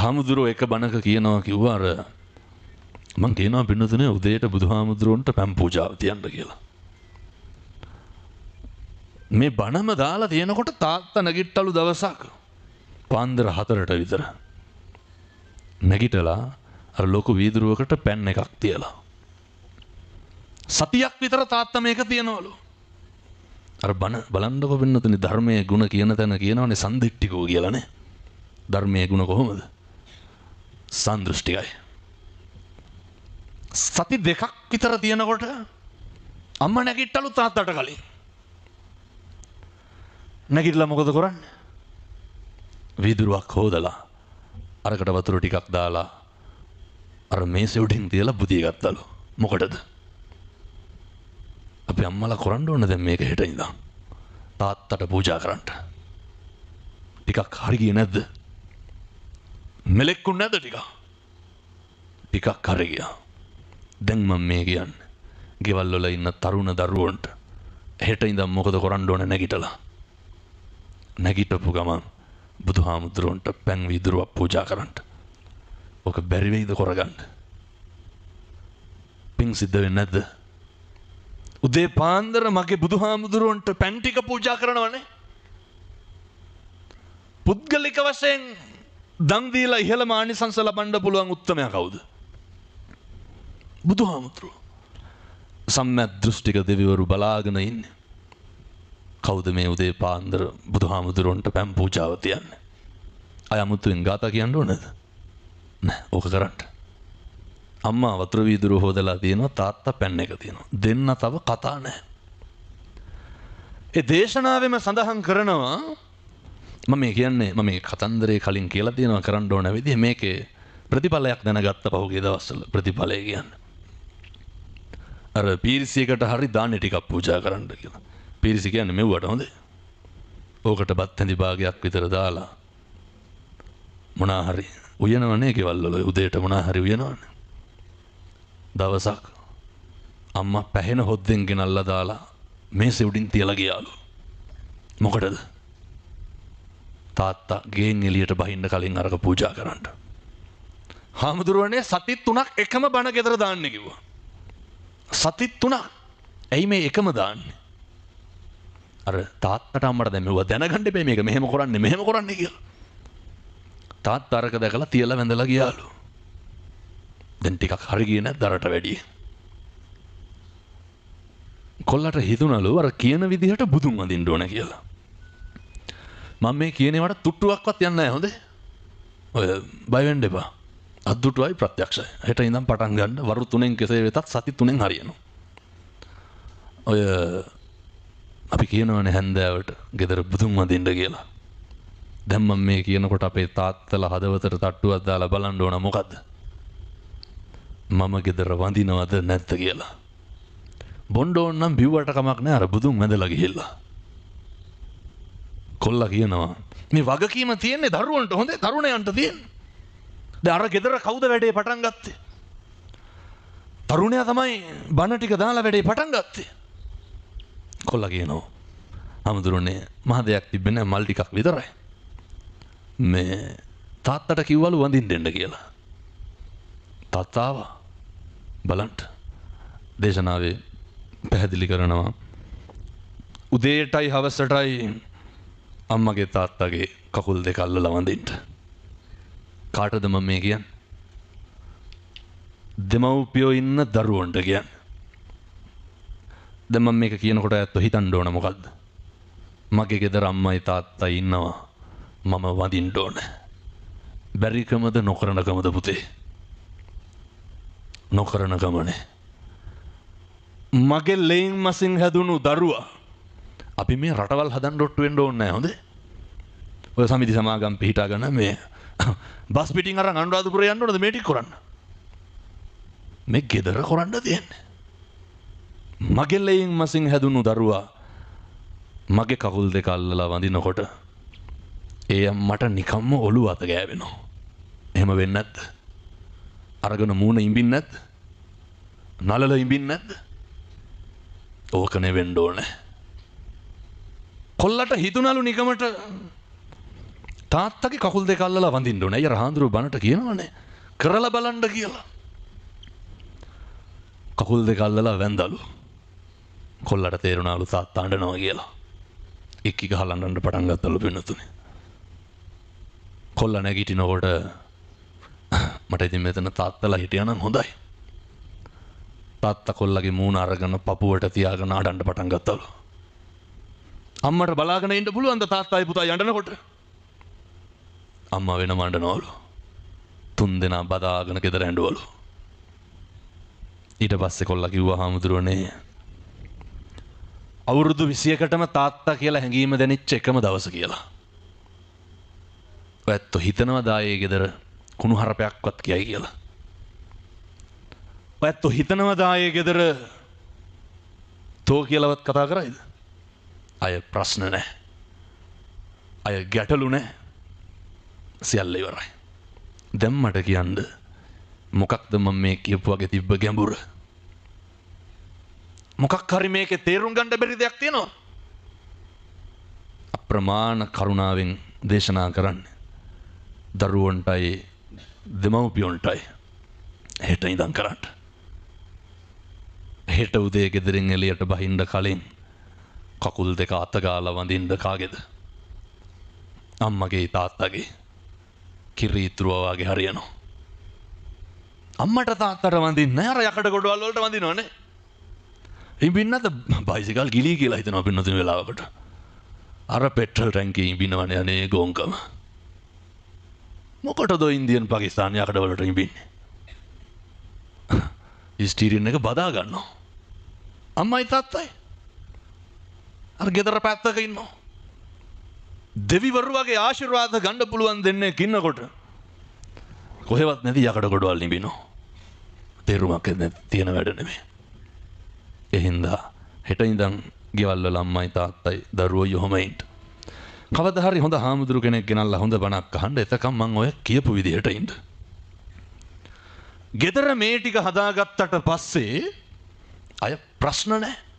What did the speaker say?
හාමුදුරුවෝ එක බණක කියනවා කිව්වා අර මං කියනවා පින්නතුනේ උදේට බුදුහාමුදුරුවන්ට පැම් පූජාව තියන්න කියලා. මේ බණම දාලා තියෙනකොට තාත්තා නැගිට්ටලු දවසක් පාන්දර 4ට විතර. නැගිටලා අර ලොකු වීදුරුවකට පැන් එකක් තියලා. සතියක් විතර තාත්තා මේක තියනවලු. අර බණ බලන්නකො පින්නතුනේ ධර්මයේ ගුණ කියන තැන කියනවනේ සම්දිට්ඨිකෝ කියලානේ. ධර්මයේ ගුණ කොහොමද? සන්දෘෂ්ටිකයි. සති දෙකක් විතර තියෙනකොට අම්මා නැගිට්ටලු තාත්තට කලින්. නැගිටලා මොකද කරන්නේ? වීදුරුවක් හොදලා අරකට වතුර ටිකක් දාලා අර මේසෙ උඩින් තියලා බුදිය ගත්තලු. මොකටද? අපි අම්මලා කරන්න ඕන දැන් මේක හෙට ඉඳන් තාත්තට පූජා කරන්න. ටිකක් හරි ගියේ නැද්ද? මෙලෙක්කුන් නැද්ද ටිකක්? ටිකක් හරි ගියා. දැන් මම මේ කියන්නේ ගෙවල් වල ඉන්න තරුණ දරුවන්ට හෙට ඉඳන් මොකද කරන්න ඕන නැගිටලා? නැගිටපු ගමන් බුදුහාමුදුරුවන්ට පැන් වීදුරුවක් පූජා කරන්න. ඔක බැරි වෙයිද කරගන්න? පිං සිද්ධ වෙන්නේ නැද්ද? උදේ පාන්දර මගේ බුදුහාමුදුරුවන්ට පැන් ටික පූජා කරනවනේ. පුද්ගලික වශයෙන් දන් දීලා ඉහළම ආනිසංස ලබන්න පුළුවන් උත්තමයා කවුද? බුදුහාමුදුරුවෝ. සම්‍යක් දෘෂ්ටික දෙවිවරු බලාගෙන ඉන්නේ. කවුද මේ උදේ පාන්දර බුදුහාමුදුරුවන්ට පැන් පූජාව තියන්නේ? අය අමුතුවෙන් ගාථා කියන්න ඕනද? නෑ, ඕක කරන්න. අම්මා වතුර වීදුරුව හොදලා තියෙනවා, තාත්තා පැන් එක තියෙනවා. දෙන්න තව කතා නැහැ. ඒ දේශනාවෙම සඳහන් කරනවා මම කියන්නේ මම මේ කතන්දරේ කලින් කියලා තියෙනවා කරන්න ඕන විදිහ මේකේ ප්‍රතිඵලයක් දැනගත්ත පහුගිය දවස්වල ප්‍රතිඵලය කියන්නේ. අර පීරිසියකට හරි දාන්නේ ටිකක් පූජා කරන්න කියලා. පීරිසි කියන්නේ මෙව්වට හොඳේ. ඕකට බත් හැඳි භාගයක් විතර දාලා මොනා හරි උයනවනේ ගෙවල් වල උදේට මොනා හරි උයනවනේ. දවසක් අම්මා පැහෙන හොද්දෙන් ගෙනල්ලා දාලා මේසෙ උඩින් තියලා ගියාලු. මොකටද? තාත්තා ගෙන් එළියට බහින්න කලින් අරක පූජා කරන්න. හාමුදුරුවනේ සති 3ක් එකම බණ ගෙදර දාන්නේ කිව්වා. සති 3ක්. ඇයි මේ එකම දාන්නේ? අර තාත්තට අම්මට දැන් මෙව දැනගන්න එපේ මේක මෙහෙම කරන්නේ කියලා. තාත්තා අරක දැකලා තියලා වැඳලා ගියාලු. දැන් ටිකක් හරි ගියේ නැද්ද අරට වැඩිය? කොල්ලට හිතුණලු අර කියන විදිහට බුදුන් වඳින්න ඕන කියලා. මම මේ කියනේවට තුට්ටුවක්වත් යන්නේ නැහැ හොඳේ. ඔය බය වෙන්න එපා. අද්දුටුවයි ප්‍රත්‍යක්ෂයි. හෙට ඉඳන් පටන් ගන්න වරු 3න් කෙසේ වෙතත් සති 3න් හරියනවා. ඔය අපි කියනවනේ හැන්දෑවට ගෙදර බුදුන් වඳින්න කියලා. දැන් මම මේ කියනකොට අපේ තාත්තලා හදවතට තට්ටුවක් දාලා බලන්න ඕන මොකද්ද? මම ගෙදර වඳිනවද නැද්ද කියලා. බොණ්ඩ ඕන නම් බිව්වට කමක් නැහැ අර බුදුන් වැඳලා ගිහිල්ලා. කොල්ලා කියනවා මේ වගකීම තියෙන්නේ දරුවන්ට හොඳේ තරුණයන්ට තියෙන්නේ. දැන් අර ගෙදර කවුද වැඩේ පටන් ගත්තේ? තරුණයා තමයි බණ ටික දාලා වැඩේ පටන් ගත්තේ. කොල්ලා කියනවා අමුදුරනේ මහ දෙයක් තිබෙන්නේ මල් ටිකක් විතරයි. මේ තාත්තට කිව්වලු වඳින්න දෙන්න කියලා. තාත්තාව බලන්න දේශනාවේ පැහැදිලි කරනවා උදේටයි හවසටයි අම්මගේ තාත්තගේ කකුල් දෙක අල්ලලා වඳින්න. කාටද මම මේ කියන්නේ? දෙමව්පියෝ ඉන්න දරුවන්ට කියන්නේ. දැන් මම මේක කියනකොට ඇත්තෝ හිතන්න ඕන මොකද්ද? මගේ ගෙදර අම්මයි තාත්තයි ඉන්නවා. මම වඳින්න ඕන. බැරිකමද නොකරනකමද පුතේ? නොකරනකමනේ. මගේ ලේන් මසින් හැදුණු දරුවා අපි මේ රටවල් හදන්න රොට්ටු වෙන්න ඕනේ නැහැ හොඳේ. ඔය සමිති සමාගම් පිහිටාගෙන මේ බස් පිටින් අරන් අනුරාධපුරේ යන්න ඕනද මේ ටික කරන්න? මේ ගෙදර කරන්න තියෙන්නේ. මගේ ලේන් මසින් හැදුණු දරුවා මගේ කකුල් දෙක අල්ලලා වඳිනකොට ඒ අම්මට නිකම්ම ඔළුව අත ගෑවෙනවා. එහෙම වෙන්නේ නැද්ද? අරගෙන මූණ ඉඹින්නේ නැද්ද? නලල ඉඹින්නේ නැද්ද? ඕකනේ වෙන්න ඕනේ. කොල්ලට හිතුණලු නිකමට තාත්තගේ කකුල් දෙක අල්ලලා වඳින්න ඕනේ. අයියා රහඳුරු බනට කියනවනේ. කරලා බලන්න කියලා. කකුල් දෙක අල්ලලා වැඳලු. කොල්ලට තේරුණාලු තාත්තා අඬනවා කියලා. එක්ක ගහලන්නන්න පටන් ගත්තලු වෙනතුනේ. කොල්ල නැගිටිනකොට මට ඉතින් මෙතන තාත්තලා හිටියා නම් හොඳයි. තාත්තා කොල්ලගේ මූණ අරගෙන පපුවට තියාගෙන අඬන්න පටන් ගත්තලු. අම්මට බලාගෙන ඉන්න පුළුවන්ද තාත්තයි පුතයි අඬනකොට? අම්මා වෙනම අඬනවලු. තුන් දෙනා බදාගෙන ගෙදර ඇඬවලු. ඊට පස්සේ කොල්ලා කිව්වා හාමුදුරුවනේ අවුරුදු 21කටම තාත්තා කියලා හැඟීම දැනෙච්ච එකම දවස කියලා. ඔයත් හිතනවද ආයේ ගෙදර කුණු හරපයක්වත් කියයි කියලා? ඔයත් හිතනවද ආයේ ගෙදර තෝ කියලාවත් කතා කරයිද? අය ප්‍රශ්න නැහැ. අය ගැටලු නැහැ. සියල්ල ඉවරයි. දැන් මට කියන්න මොකක්ද මම මේ කියපු වගේ තිබ්බ ගැඹුර? මොකක් හරි මේකේ තේරුම් ගන්න බැරි දෙයක් තියෙනවා. අප්‍රමාණ කරුණාවෙන් දේශනා කරන්නේ දරුවන්ටයි දෙමව්පියන්ටයි හෙට ඉඳන් කරන්න. හෙට උදේ ගෙදරින් එළියට බහින්න කලින් කකුල් දෙක අත ගාලා වඳින්න කාගේද? අම්මගේ තාත්තගේ. කිරි ඉතුරුවා වගේ හරියනවා. අම්මට තාත්තට වඳින්නේ අර යකඩ ගොඩවල් වලට වඳිනවනේ. ඉඹින්නද බයිසිකල් ගිලී කියලා හිතනවා පින්නතුන් වෙලාවකට. අර පෙට්‍රල් ටැංකියේ ඉඹිනවනේ අනේ ගෝංකම. මොකටද ඉන්දියන් පාකිස්තාන යකඩ වලට ඉඹින්නේ? ස්ටීරියන් එක බදා ගන්නවා. අම්මයි තාත්තයි. අර ගෙදර පැත්තක ඉන්නවා. දෙවිවරු වගේ ආශිර්වාද ගන්න පුළුවන් දෙන්නේ කින්නකොට කොහෙවත් නැති යකඩ ගොඩවල් ඉඹිනවා. තේරුමක් තියෙන වැඩ නෙමෙයි. එහින්දා හෙට ඉඳන් ගෙවල් වල අම්මයි තාත්තයි දරුවෝ යොහම ඉන්න. කවදා හරි හොඳ හාමුදුරු කෙනෙක් ගෙනල්ලා හොඳ බණක් අහන්න. එතකම් මං ඔය කියපු විදිහට ඉන්න. ගෙදර මේ ටික හදාගත්තට පස්සේ අය ප්‍රශ්න නැහැ.